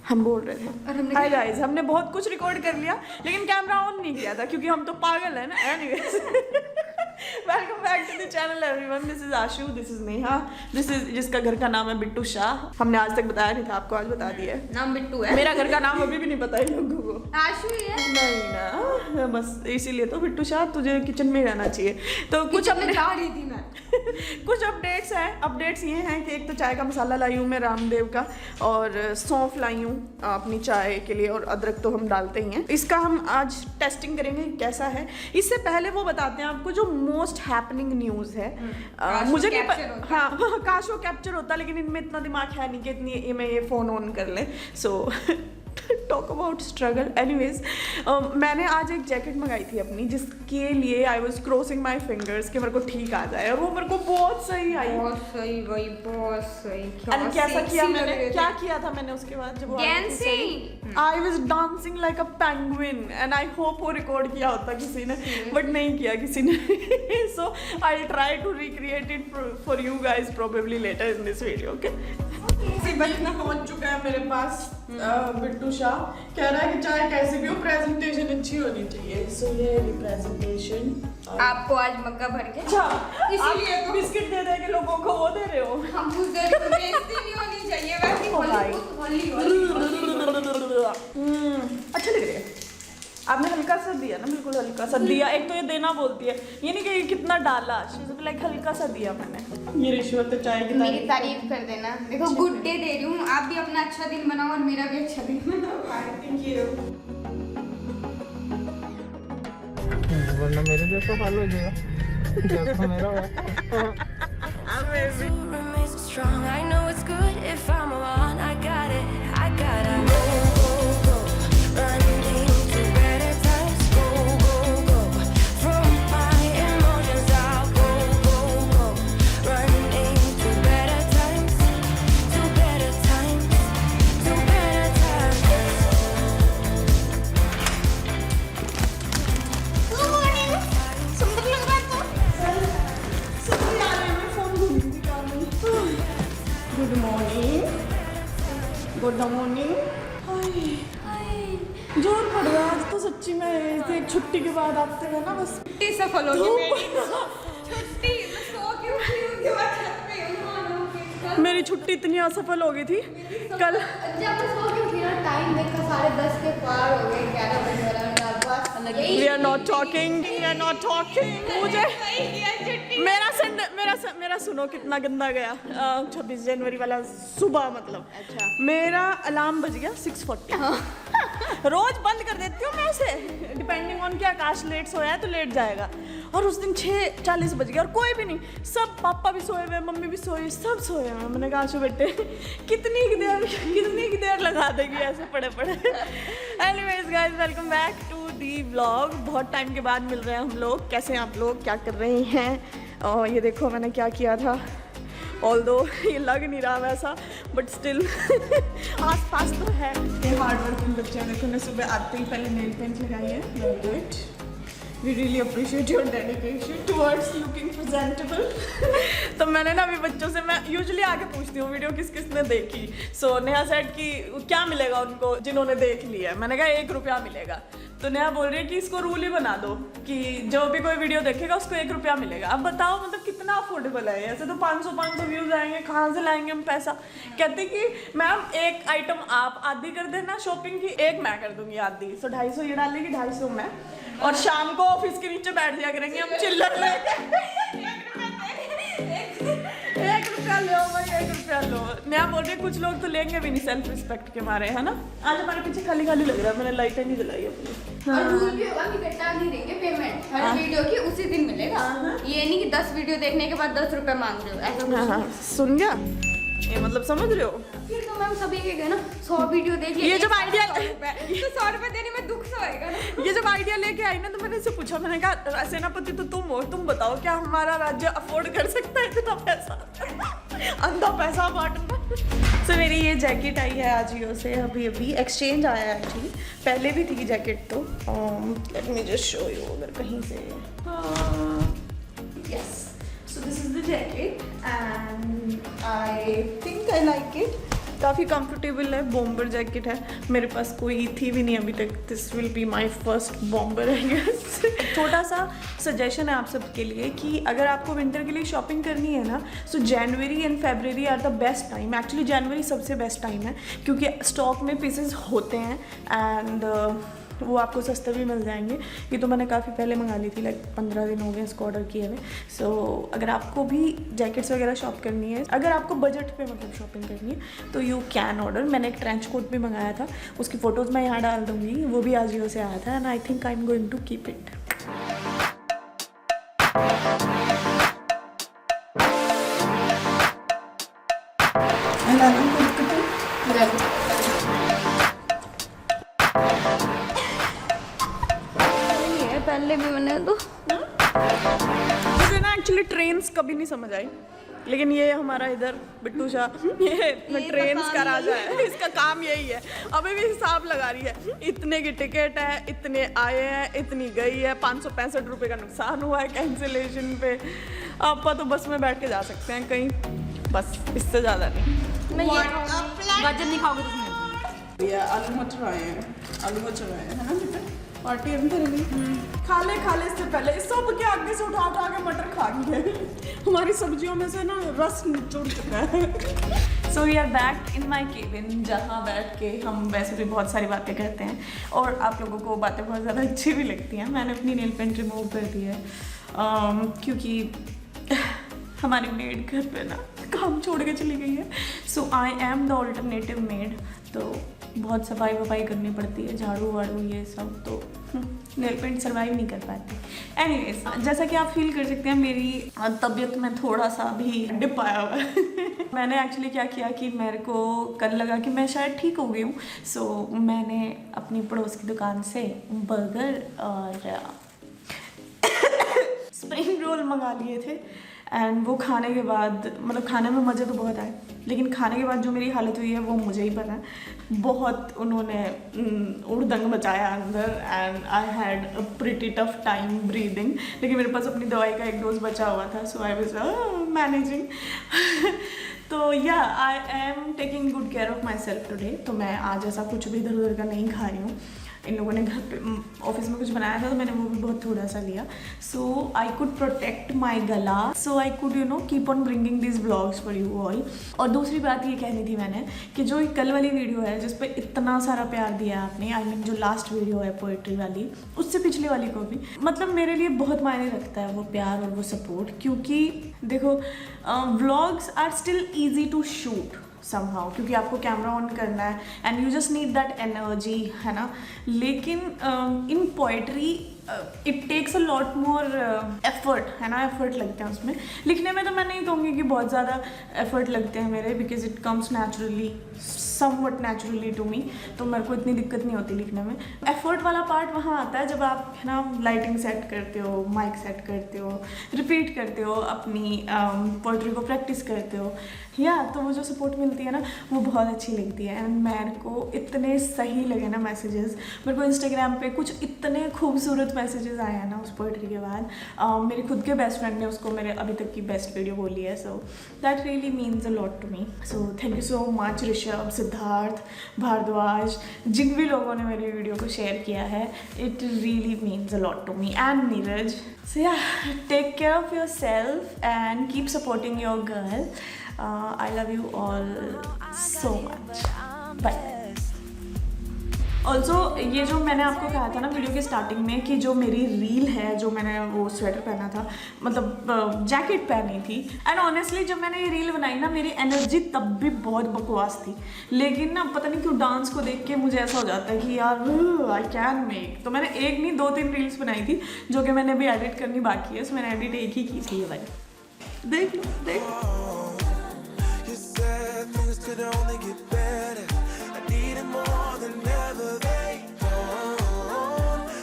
हम बोल रहे थे हाय गाइस, हमने बहुत कुछ रिकॉर्ड कर लिया लेकिन कैमरा ऑन नहीं किया था क्योंकि हम तो पागल है ना। Anyways welcome back to the channel everyone, this is Ashu, this is Neha, this is जिसका घर का नाम है बिट्टू शाह। हमने आज तक बताया नहीं था आपको, आज बता दिया है। नाम बिट्टू है। मेरा घर का नाम अभी भी नहीं पता इन लोगों को। आशु ही है। नहीं ना, बस इसीलिए तो बिट्टू शाह तुझे किचन में रहना चाहिए। तो कुछ अपने जा रही थी मैं कुछ अपडेट्स हैं। अपडेट्स ये हैं कि एक तो चाय का मसाला लाई हूँ मैं रामदेव का, और सौंफ लाई हूँ अपनी चाय के लिए, और अदरक तो हम डालते ही हैं। इसका हम आज टेस्टिंग करेंगे कैसा है। इससे पहले वो बताते हैं आपको जो मोस्ट हैपनिंग न्यूज़ है। मुझे नहीं हाँ काश वो कैप्चर होता, लेकिन इनमें इतना दिमाग है नहीं कि इतनी मैं ये फ़ोन ऑन कर लें। So talk about struggle. Anyways मैंने आज एक जैकेट मंगाई थी अपनी, जिसके लिए I was crossing my fingers कि मेरे को ठीक आ जाए, और वो मेरे को बहुत सही आई। बहुत सही भाई, बहुत सही। कैसा किया मैंने, क्या किया था मैंने उसके बाद जब I was dancing like a penguin, and I hope वो रिकॉर्ड किया होता किसी ने, बट नहीं किया किसी ने। So I try to recreate it for you guys probably later in this video. Okay, बचना पहुंच चुका है मेरे पास बिट्टू शाह। कह रहा है कि चाहे कैसी भी हो प्रेजेंटेशन अच्छी होनी चाहिए। सो ये रिप्रेजेंटेशन आपको आज मग्गा भर के। अच्छा, इसीलिए तो बिस्किट दे दे के लोगों को वो दे रहे हो। हम बेइज्जती नहीं होनी चाहिए वैसे अच्छा लग रहा है। आपने हल्का सा दिया ना, बिल्कुल हल्का सा दिया। एक तो ये देना बोलती है, ये नहीं कि कितना डाला, लाइक हल्का सा दिया मैंने। ये रिश्वत है चाय की। मेरी तारीफ कर देना। देखो गुड डे दे रही हूँ, आप भी अपना अच्छा दिन बनाओ और मेरा भी अच्छा दिन बनाओ। Thank you. वरना मेरे जैसा हाल हो जाएगा जैसा मेरा हुआ। Good morning, good morning. जोर पड़ रहा आज तो सच्ची में। एक छुट्टी के बाद आते हैं ना, बस छुट्टी सफल होगी मेरी। छुट्टी मैं सो के उठी हूँ के बाद छत पे हूँ। मेरी छुट्टी इतनी असफल हो गई थी कल। जब मैं सो के उठी ना, टाइम देखा 10:30 के पार हो गए, 11 बजे वाला। We are not talking, we are not talking। मुझे मेरा सुनो कितना गंदा गया। 26 जनवरी वाला सुबह, मतलब अच्छा मेरा अलार्म बज गया 6:40। रोज बंद कर देती हूँ मैं उसे, डिपेंडिंग ऑन कि आकाश लेट सोया है तो लेट जाएगा। और उस दिन 6:40 बज गया और कोई भी नहीं, सब पापा भी सोए हुए, मम्मी भी सोई, सब सोए हुए। मैंने कहा आशु बेटे कितनी देर लगा देगी ऐसे पड़े पड़े। Anyways guys, welcome back to the vlog. बहुत टाइम के बाद मिल रहे हैं हम लोग। कैसे हैं आप लोग, क्या कर रहे हैं? और ये देखो मैंने क्या किया था, ऑल्दो ये लग नहीं रहा वैसा, बट स्टिल आस पास तो है। ये हार्ड वर्किंग बच्चे हैं। देखो मैं सुबह आते ही पहले नेल पेंट लगाई है। We really appreciate your dedication towards looking presentable। तो मैंने ना अभी बच्चों से, मैं यूजुअली आके पूछती हूँ वीडियो किस किस ने देखी। सो नेहा सेड कि क्या मिलेगा उनको जिन्होंने देख लिया। मैंने कहा 1 रुपया मिलेगा। तो नेहा बोल रही है कि इसको रूल ही बना दो कि जो भी कोई वीडियो देखेगा उसको 1 रुपया मिलेगा। अब बताओ मतलब कितना अफोर्डेबल है। ऐसे तो 500 व्यूज आएंगे, कहाँ से लाएंगे हम पैसा। कहते कि मैम एक आइटम आप आधी कर देना शॉपिंग की, एक मैं कर दूंगी आधी। सो 250 ये डालेगी, 250 मैं, और शाम को ऑफिस के नीचे बैठ जाया करेंगे हम चिल्लर लेके। 1 रुपया लो भाई, 1 रुपया लो। नया बोल रहे कुछ लोग तो लेंगे भी नहीं सेल्फ रिस्पेक्ट के मारे, है ना। आज हमारे पीछे खाली खाली लग रहा है, मैंने लाइटें नहीं जलाई अपनी। और रूल भी होगा कि इकट्ठा नहीं देंगे पेमेंट, हर वीडियो की उसी दिन मिलेगा। ये नहीं कि 10 वीडियो देखने के बाद 10 रुपए मांग रहे हो, ऐसा कुछ नहीं। सुन गया ये, मतलब समझ रहे हो। फिर तो मैम सभी के गए ना 100 वीडियो देख लिया, ये जब आइडिया तो 100 रुपए देने में दुख सा होएगा ना। ये जब आइडिया लेके आई ना, तो मैंने इससे पूछा, मैंने कहा सेनापति तो तुम हो, तुम बताओ क्या हमारा राज्य अफोर्ड कर सकता है इतना पैसा, अंधा पैसा बांटना। सो मेरी ये जैकेट आई है आजियो से, अभी एक्सचेंज आया है एक्चुअली। पहले भी थी जैकेट तो, let me just show you अगर कहीं से। Yes, so this is the jacket and I think I like it। काफ़ी कंफर्टेबल है, बॉम्बर जैकेट है। मेरे पास कोई थी भी नहीं अभी तक, this will be my first bomber I guess. छोटा सा सजेशन है आप सबके लिए कि अगर आपको विंटर के लिए शॉपिंग करनी है ना, so January and February are the best time. Actually जनवरी सबसे बेस्ट टाइम है क्योंकि स्टॉक में पीसेस होते हैं एंड वो आपको सस्ते भी मिल जाएंगे। ये तो मैंने काफ़ी पहले मंगा ली थी, लाइक 15 दिन हो गए इसको ऑर्डर किए हुए। सो अगर आपको भी जैकेट्स वगैरह शॉप करनी है, अगर आपको बजट पे मतलब शॉपिंग करनी है तो यू कैन ऑर्डर। मैंने एक ट्रेंच कोट भी मंगाया था, उसकी फ़ोटोज़ मैं यहाँ डाल दूँगी, वो भी आजियो से आया था and I think I am going to keep it. पहले भी मैंने तो मुझे ना एक्चुअली ट्रेन्स कभी नहीं समझ आई, लेकिन ये हमारा इधर बिट्टू शाह ये ट्रेन्स का राजा है, इसका काम यही है। अभी भी हिसाब लगा रही है, इतने की टिकट है, इतने आए हैं, इतनी गई है, 565 रुपये का नुकसान हुआ है कैंसिलेशन पे। आप तो बस में बैठ के जा सकते हैं कहीं, बस इससे ज़्यादा नहीं। मैं ये गाजर नहीं खाओगे तुम? ये आलू मटर आए हैं, आलू मटर आए हैं, है ना बेटा? पार्टी अंदर नहीं खाले से पहले सब के आगे से उठा के मटर खा गए। हमारी सब्जियों में से ना रस निचोड़ चुका है। So we are back in my cabin, जहाँ बैठ के हम वैसे भी बहुत सारी बातें करते हैं और आप लोगों को बातें बहुत ज़्यादा अच्छी भी लगती हैं। मैंने अपनी नेल पेंट रिमूव कर दी है क्योंकि हमारी मेड घर पे ना काम छोड़ के चली गई है। So I am the alternative maid, तो बहुत सफाई वफाई करनी पड़ती है, झाड़ू वाड़ू ये सब, तो नेल पेंट सर्वाइव नहीं कर पाती। एनीवेज, जैसा कि आप फील कर सकते हैं मेरी तबीयत में थोड़ा सा भी डिप आया हुआ है। मैंने एक्चुअली क्या किया कि मेरे को कल लगा कि मैं शायद ठीक हो गई हूँ, सो मैंने अपनी पड़ोस की दुकान से बर्गर और स्प्रिंग रोल मंगा लिए थे एंड वो खाने के बाद, मतलब खाने में मज़े तो बहुत आए, लेकिन खाने के बाद जो मेरी हालत हुई है वो मुझे ही पता है। बहुत उन्होंने उड़दंग मचाया अंदर and I had a pretty tough time breathing, लेकिन मेरे पास अपनी दवाई का एक डोज बचा हुआ था, सो आई वाज मैनेजिंग। तो या I am taking good care of my self today. तो मैं आज ऐसा कुछ भी इधर उधर का नहीं खा रही हूँ। इन लोगों ने घर पे ऑफिस में कुछ बनाया था तो मैंने वो भी बहुत थोड़ा सा लिया, सो आई कुड प्रोटेक्ट माई गला, so I could you know keep on bringing this vlogs for you all. और दूसरी बात ये कहनी थी मैंने कि जो कल वाली वीडियो है जिस पे इतना सारा प्यार दिया आपने, आई मीन जो लास्ट वीडियो है पोएट्री वाली, उससे पिछले वाली को भी, मतलब मेरे लिए बहुत मायने रखता है वो प्यार और वो सपोर्ट, क्योंकि देखो vlogs are still easy to shoot somehow, क्योंकि आपको कैमरा ऑन करना है and you just need that energy, है ना। लेकिन in poetry it takes a lot more effort, है ना, एफर्ट लगते हैं उसमें। लिखने में तो मैं नहीं कहूँगी कि बहुत ज़्यादा एफर्ट लगते हैं मेरे, because it comes naturally, somewhat naturally to me, तो मेरे को इतनी दिक्कत नहीं होती लिखने में। एफर्ट वाला पार्ट वहाँ आता है जब आप, है ना, लाइटिंग सेट करते हो, माइक सेट करते हो, रिपीट करते हो, अपनी पोएट्री को प्रैक्टिस करते हो, या तो वो जो सपोर्ट मिलती है ना वो बहुत अच्छी लगती है। एंड मेरे को इतने सही लगे ना मैसेजेस, मेरे को इंस्टाग्राम पे कुछ इतने खूबसूरत मैसेजेस आए हैं ना उस पोएट्री के बाद। मेरे खुद के बेस्ट फ्रेंड ने उसको मेरे अभी तक की बेस्ट वीडियो बोली है, so that really means a lot to me. So thank you so much Rishabh, Siddharth, Bhardwaj, जिन भी लोगों ने मेरी वीडियो को शेयर किया है, it really means a lot to me, and Neeraj. So yeah, take care of yourself and keep supporting your girl. I love you all so much. Bye. Also ये जो मैंने आपको कहा था ना वीडियो के स्टार्टिंग में कि जो मेरी रील है, जो मैंने वो स्वेटर पहना था, मतलब जैकेट पहनी थी, एंड ऑनेस्टली जब मैंने ये रील बनाई ना मेरी एनर्जी तब भी बहुत बकवास थी, लेकिन ना पता नहीं क्यों डांस को देख के मुझे ऐसा हो जाता है कि यार आई कैन मेक। तो मैंने एक नहीं 2-3 रील्स बनाई थी जो कि मैंने अभी एडिट करनी बाकी है, सो मैंने एडिट एक ही की थी ये भाई, देख लो देख।